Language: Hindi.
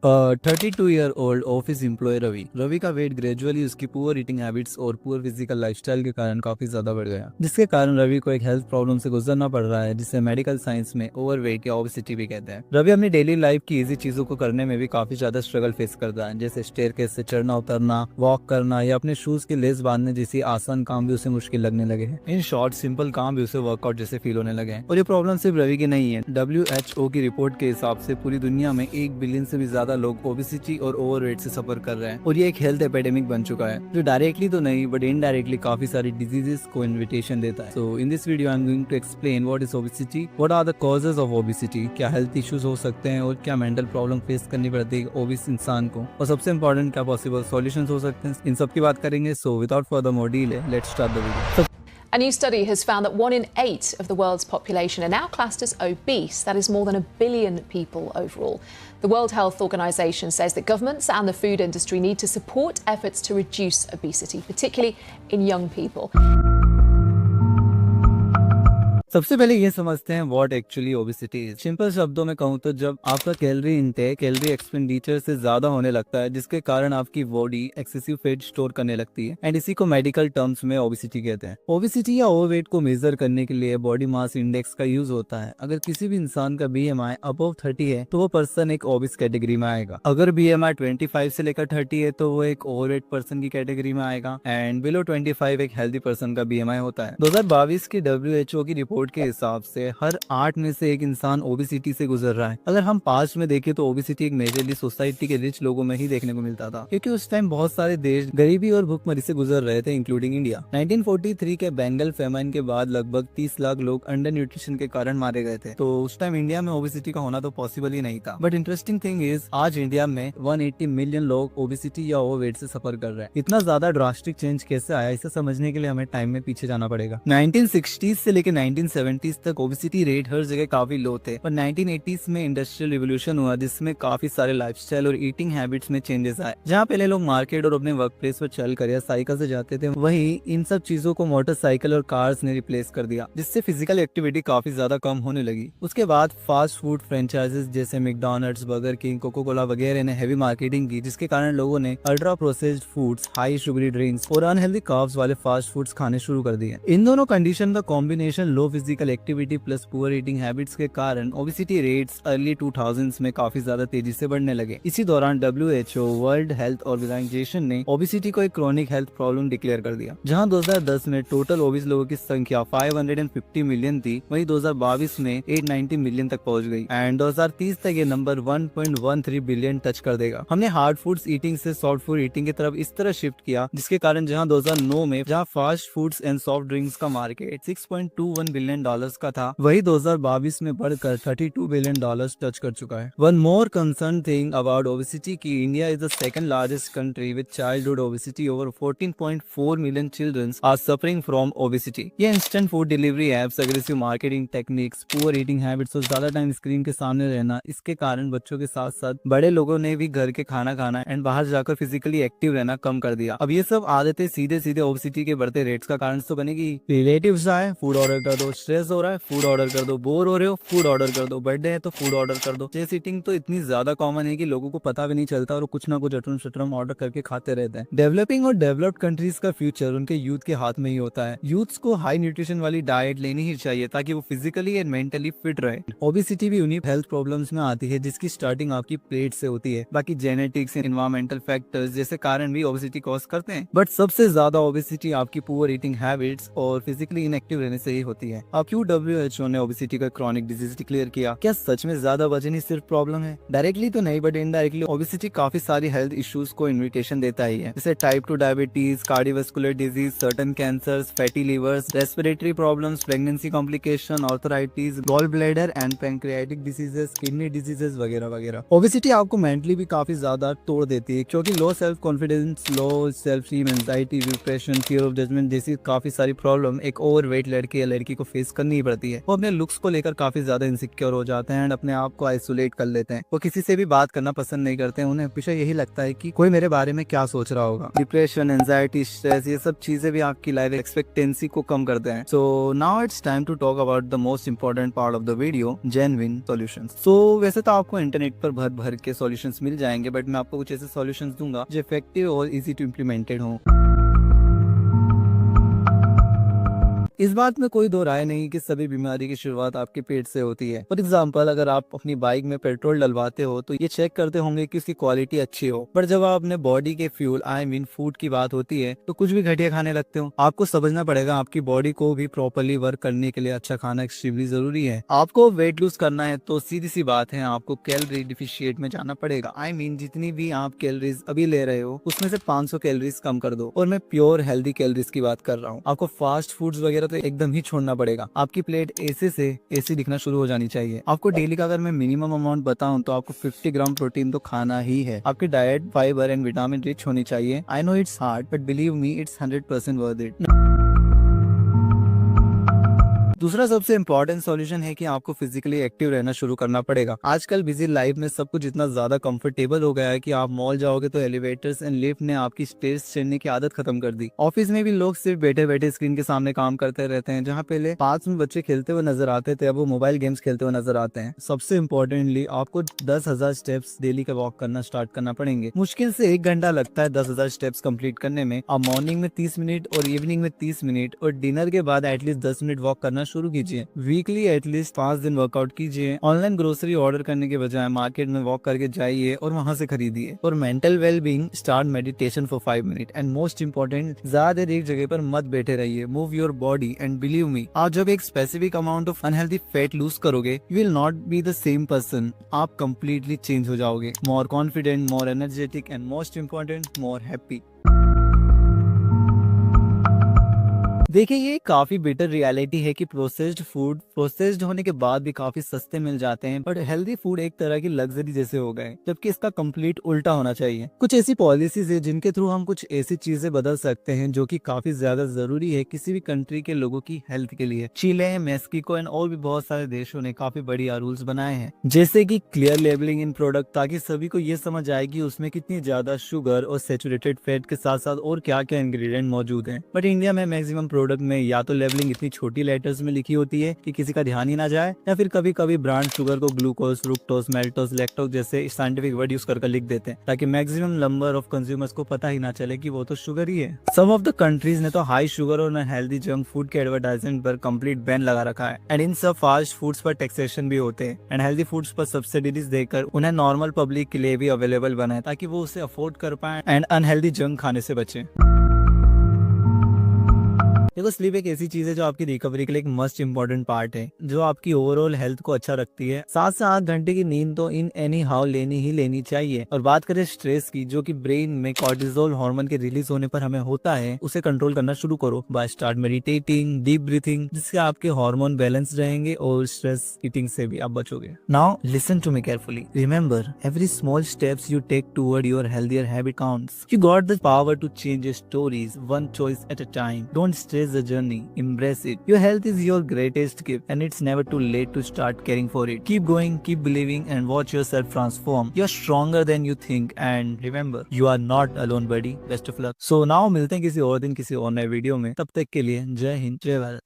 32-year-old office employ Ravi Ravi का वेट ग्रेजुअली उसकी पुअर ईटिंग हैबिट्स और पुअर फिजिकल लाइफस्टाइल के कारण काफी ज्यादा बढ़ गया, जिसके कारण रवि को एक हेल्थ प्रॉब्लम से गुजरना पड़ रहा है, जिसे मेडिकल साइंस में ओवरवेट या ओबेसिटी भी कहते हैं। रवि अपनी डेली लाइफ की इजी चीजों को करने में भी काफी ज्यादा स्ट्रगल फेस करता है, जैसे स्टेयरकेस से चढ़ना उतरना, वॉक करना या अपने शूज के लेस बांधने जैसी आसान काम भी उसे मुश्किल लगने लगे हैं। इन शॉर्ट सिंपल काम भी उसे वर्कआउट जैसे फील होने लगे हैं। और ये प्रॉब्लम सिर्फ रवि की नहीं है। WHO की रिपोर्ट के हिसाब से पूरी दुनिया में 1 बिलियन से भी ज्यादा लोग ओबेसिटी और ओवरवेट से सफर कर रहे हैं, और ये एक हेल्थ एपिडेमिक बन चुका है, जो डायरेक्टली तो नहीं बट इनडायरेक्टली काफी सारी डिजीजेस को इन्विटेशन देता है। So in this video I am going to explain what is obesity, what are the causes of obesity, क्या हेल्थ इश्यूज हो सकते हैं और क्या मेंटल प्रॉब्लम फेस करनी पड़ती है ओबेस इंसान को, और सबसे इंपॉर्टेंट क्या पॉसिबल सॉल्यूशंस हो सकते हैं, इन सब की बात करेंगे। So without further more delay let's start the video. A new study has found that 1 in 8 of the world's population are now classed as obese. That is more than 1 billion people overall. The World Health Organization says that governments and the food industry need to support efforts to reduce obesity, particularly in young people. सबसे पहले ये समझते हैं what actually obesity is. Simple शब्दों में कहूँ तो जब आपका कैलोरी इनटेक कैलोरी एक्सपेंडिचर से ज्यादा होने लगता है, जिसके कारण आपकी बॉडी एक्सेसिव फैट स्टोर करने लगती है, एंड इसी को मेडिकल टर्म्स में ओबेसिटी कहते हैं। ओबेसिटी या ओवरवेट को मेजर करने के लिए बॉडी मास इंडेक्स का यूज होता है। अगर किसी भी इंसान का BMI अबव 30 है तो वो पर्सन एक ओबेस कैटेगरी में आएगा। अगर BMI 25 से लेकर 30 है तो वो एक ओवरवेट पर्सन की कैटेगरी में आएगा, एंड बिलो 25 एक हेल्दी पर्सन का BMI होता है। 2022 की WHO की रिपोर्ट के हिसाब से हर 8 में से एक इंसान ओबेसिटी से गुजर रहा है। अगर हम पास्ट में देखें तो ओबेसिटी एक मेजरली सोसाइटी के रिच लोगों में ही देखने को मिलता था, क्योंकि उस टाइम बहुत सारे देश गरीबी और भूखमरी से गुजर रहे थे, इंक्लूडिंग इंडिया। 1943 के बेंगल फेमाइन के बाद लगभग 30 लाख लोग अंडर न्यूट्रिशन के कारण मारे गए थे, तो उस टाइम इंडिया में ओबेसिटी का होना तो पॉसिबल ही नहीं था। बट इंटरेस्टिंग थिंग इज आज इंडिया में 180 मिलियन लोग ओबेसिटी या ओवरवेट से सफर कर रहे हैं। इतना ज्यादा ड्रास्टिक चेंज कैसे आया, इसे समझने के लिए हमें टाइम में पीछे जाना पड़ेगा। 1960s से लेकर 1970s तक ओबेसिटी रेट हर जगह काफी लो थे, पर 1980s में इंडस्ट्रियल रिवोल्यूशन हुआ, जिसमें काफी सारे लाइफस्टाइल और ईटिंग हैबिट्स में चेंजेस आए। जहाँ पहले लोग मार्केट और अपने वर्क प्लेस पर चल कर या साइकिल से जाते थे, वहीं इन सब चीजों को मोटरसाइकिल और कार्स ने रिप्लेस कर दिया, जिससे फिजिकल एक्टिविटी काफी ज्यादा कम होने लगी। उसके बाद फास्ट फूड फ्रेंचाइजेस जैसे McDonald's, Burger King, Coca Cola वगैरह ने हैवी मार्केटिंग की, जिसके कारण लोगों ने ultra processed foods, high sugary drinks और अनहेल्दी कार्ब्स वाले फास्ट फूड्स खाने शुरू कर दिए। इन दोनों कंडीशन का combination, low physical activity plus poor eating habits के कारण ओबेसिटी रेट्स अर्ली 2000s में काफी ज्यादा तेजी से बढ़ने लगे। इसी दौरान WHO वर्ल्ड हेल्थ ऑर्गेनाइजेशन ने ओबेसिटी को एक क्रोनिक हेल्थ प्रॉब्लम डिक्लेयर कर दिया। जहां 2010 में टोटल ओबेस लोगों की संख्या 550 मिलियन थी, वहीं 2022 में 890 मिलियन तक पहुंच गई, एंड 2030 तक ये नंबर 1.13 बिलियन टच कर देगा। हमने हार्ड फूड्स ईटिंग से सॉफ्ट फूड ईटिंग की तरफ इस तरह शिफ्ट किया, जिसके कारण जहां 2009 में जहां fast foods and soft drinks का मार्केट $6.21 बिलियन का था, वही 2022 में बढ़कर $32 बिलियन टच कर चुका है। One more concern thing about obesity की India is the second largest country with childhood obesity. Over 14.4 million children are suffering from obesity. ये instant food delivery apps, aggressive marketing techniques, poor eating habits और ज्यादा टाइम स्क्रीन के सामने रहना, इसके कारण बच्चों के साथ साथ बड़े लोगों ने भी घर के खाना खाना एंड बाहर जाकर फिजिकली एक्टिव रहना कम कर दिया। अब ये सब आदतें सीधे सीधे ओबेसिटी के बढ़ते रेट्स का कारण तो बनेगी। रिलेटिव्स आए, फूड ऑर्डर कर दो, स्ट्रेस हो रहा है, फूड ऑर्डर कर दो, बोर हो रहे हो, फूड ऑर्डर कर दो, बर्थडे है तो फूड ऑर्डर कर दो। ये सीटिंग तो इतनी ज्यादा कॉमन है कि लोगों को पता भी नहीं चलता और कुछ ना कुछ अटरम शटरम ऑर्डर करके खाते रहते हैं। डेवलपिंग और डेवलप्ड कंट्रीज का फ्यूचर उनके यूथ के हाथ में ही होता है। यूथ्स को हाई न्यूट्रिशन वाली डाइट लेनी ही चाहिए ताकि वो फिजिकली एंड मेंटली फिट रहे। ओबेसिटी भी उन्हीं हेल्थ प्रॉब्लम्स में आती है जिसकी स्टार्टिंग आपकी प्लेट से होती है। बाकी जेनेटिक्स, एनवायरमेंटल फैक्टर्स जैसे कारण भी ओबेसिटी कॉज करते हैं, बट सबसे ज्यादा ओबेसिटी आपकी पुअर ईटिंग हैबिट्स और फिजिकली इनएक्टिव रहने से ही होती है। अब क्यों WHO ने ओबेसिटी का क्रॉनिक डिजीज डिक्लेयर किया? क्या सच में ज्यादा वजन ही सिर्फ प्रॉब्लम है? डायरेक्टली तो नहीं, बट इनडायरेक्टली ओबेसिटी काफी सारी हेल्थ इश्यूज को इन्विटेशन देता ही है, जैसे type 2 diabetes, cardiovascular disease, certain cancers, fatty livers, respiratory problems, pregnancy complication, arthritis, gall bladder and pancreatic diseases, kidney diseases वगैरह वगैरह। ओबेसिटी आपको मेंटली भी काफी ज्यादा तोड़ देती है, क्योंकि low self confidence, low self anxiety, depression, fear of judgement जैसी काफी सारी प्रॉब्लम एक ओवरवेट लड़के या लड़की को फेस फेस करनी ही पड़ती है। वो अपने लुक्स को लेकर काफी ज्यादा इनसिक्योर हो जाते हैं एंड अपने आप को आइसोलेट कर लेते हैं। वो किसी से भी बात करना पसंद नहीं करते हैं। उन्हें हमेशा यही लगता है कि कोई मेरे बारे में क्या सोच रहा होगा। डिप्रेशन, एंजाइटी, स्ट्रेस, ये सब चीजें भी आपकी लाइफ एक्सपेक्टेंसी को कम करते हैं। So now it's time to talk about the most important part of the video, genuine solutions. So वैसे तो आपको इंटरनेट पर भर भर के सॉल्यूशंस मिल जाएंगे, बट मैं आपको कुछ ऐसे सॉल्यूशंस दूंगा जो इफेक्टिव और इजी टू इम्प्लीमेंटेड हो। इस बात में कोई दो राय नहीं कि सभी बीमारी की शुरुआत आपके पेट से होती है। फॉर एग्जाम्पल, अगर आप अपनी बाइक में पेट्रोल डलवाते हो तो ये चेक करते होंगे कि उसकी क्वालिटी अच्छी हो, पर जब आप अपने बॉडी के फ्यूल फूड की बात होती है तो कुछ भी घटिया खाने लगते हो। आपको समझना पड़ेगा आपकी बॉडी को भी प्रॉपरली वर्क करने के लिए अच्छा खाना एक्सट्रीमली जरूरी है। आपको वेट लूज करना है तो सीधी सी बात है, आपको कैलोरी डिफिशिएट में जाना पड़ेगा। जितनी भी आप कैलोरीज अभी ले रहे हो उसमें से 500 कैलोरीज कम कर दो। और मैं प्योर हेल्दी कैलोरीज की बात कर रहा हूँ। आपको फास्ट फूड्स वगैरह तो एकदम ही छोड़ना पड़ेगा। आपकी प्लेट ऐसे से ऐसी दिखना शुरू हो जानी चाहिए। आपको डेली का अगर मैं मिनिमम अमाउंट बताऊं तो आपको 50 ग्राम प्रोटीन तो खाना ही है। आपकी diet fibre and vitamin rich होनी चाहिए। I know it's hard but believe me it's 100% worth it. दूसरा सबसे इम्पोर्टेंट सॉल्यूशन है कि आपको फिजिकली एक्टिव रहना शुरू करना पड़ेगा। आजकल बिजी लाइफ में सब कुछ इतना ज्यादा कंफर्टेबल हो गया है कि आप मॉल जाओगे तो एलिवेटर्स एंड लिफ्ट ने आपकी स्टेयर्स चढ़ने की आदत खत्म कर दी। ऑफिस में भी लोग सिर्फ बैठे बैठे स्क्रीन के सामने काम करते रहते हैं। जहाँ पहले पार्क में बच्चे खेलते हुए नजर आते थे, अब वो मोबाइल गेम्स खेलते हुए नजर आते हैं। सबसे इम्पोर्टेंटली आपको 10,000 स्टेप्स डेली का वॉक करना स्टार्ट करना पड़ेंगे। मुश्किल से 1 घंटा लगता है 10,000 स्टेप्स कंप्लीट करने में। आप मॉर्निंग में 30 मिनट और इवनिंग में 30 मिनट और डिनर के बाद एटलीस्ट 10 मिनट वॉक करना शुरू कीजिए। वीकली एटलीस्ट 5 दिन वर्कआउट कीजिए। ऑनलाइन ग्रोसरी ऑर्डर करने के बजाय मार्केट में वॉक करके जाइए और वहां से खरीदिए। और mental well being, start meditation for 5 minute. And most important, ज्यादा देर एक जगह पर मत बैठे रहिए। Move your body and believe me, आप जब एक specific amount of unhealthy fat lose करोगे, you will not be the same person. आप कंप्लीटली चेंज हो जाओगे। More confident, more energetic and most important, more happy. देखिए, ये काफी बेटर रियलिटी है कि प्रोसेस्ड फूड प्रोसेस्ड होने के बाद भी काफी सस्ते मिल जाते हैं, बट हेल्दी फूड एक तरह की लग्जरी जैसे हो गए, जबकि इसका कंप्लीट उल्टा होना चाहिए। कुछ ऐसी पॉलिसीज है जिनके थ्रू हम कुछ ऐसी चीजें बदल सकते हैं जो कि काफी ज्यादा जरूरी है किसी भी कंट्री के लोगों की हेल्थ के लिए। चिले, मेक्सिको एंड और भी बहुत सारे देशों ने काफी बढ़िया रूल्स बनाए हैं, जैसे कि क्लियर लेबलिंग इन प्रोडक्ट, ताकि सभी को ये समझ आए कि उसमें कितनी ज्यादा शुगर और सैचुरेटेड फैट के साथ साथ और क्या क्या इंग्रेडिएंट मौजूद हैं। बट इंडिया में मैक्सिमम प्रोडक्ट में या तो लेबलिंग इतनी छोटी लेटर्स में लिखी होती है कि किसी का ध्यान ही ना जाए, या फिर कभी कभी ब्रांड शुगर को ग्लूकोज, फ्रुक्टोज, मेल्टोज, लैक्टोज जैसे साइंटिफिक वर्ड यूज कर लिख देते हैं, ताकि मैक्सिमम नंबर ऑफ कंज्यूमर्स को पता ही ना चले कि वो तो शुगर ही है। सम ऑफ द कंट्रीज ने तो हाई शुगर और अनहेल्दी जंक फूड के एडवर्टाइजमेंट पर कंप्लीट बैन लगा रखा है। एंड इन सब फास्ट फूड्स पर टैक्सेशन भी होते हैं एंड हेल्दी फूड्स पर सब्सिडीज देकर उन्हें नॉर्मल पब्लिक के लिए भी अवेलेबल बनाए, ताकि वो उसे अफोर्ड कर पाए एंड अनहेल्दी जंक खाने से बचे। देखो, स्लीप एक ऐसी चीज है जो आपकी रिकवरी के लिए एक मस्ट इंपॉर्टेंट पार्ट है, जो आपकी ओवरऑल हेल्थ को अच्छा रखती है। 7 से 8 घंटे की नींद तो इन एनी हाउ लेनी ही लेनी चाहिए। और बात करें स्ट्रेस की, जो कि ब्रेन में कॉर्टिसोल हार्मोन के रिलीज होने पर हमें होता है, उसे कंट्रोल करना शुरू करो by start meditating, deep breathing, जिससे आपके हार्मोन बैलेंस रहेंगे और स्ट्रेस ईटिंग से भी आप बचोगे। Now listen to me carefully. Remember, every small steps you take toward your healthier habit counts. You got the power to change your stories one choice at a time. Don't stress the journey, embrace it. Your health is your greatest gift and it's never too late to start caring for it. Keep going, keep believing and watch yourself transform. You're stronger than you think and remember, you are not alone buddy. Best of luck. So now मिलते हैं किसी और दिन किसी और नए वीडियो में। तब तक के लिए जय हिंद, जय भारत।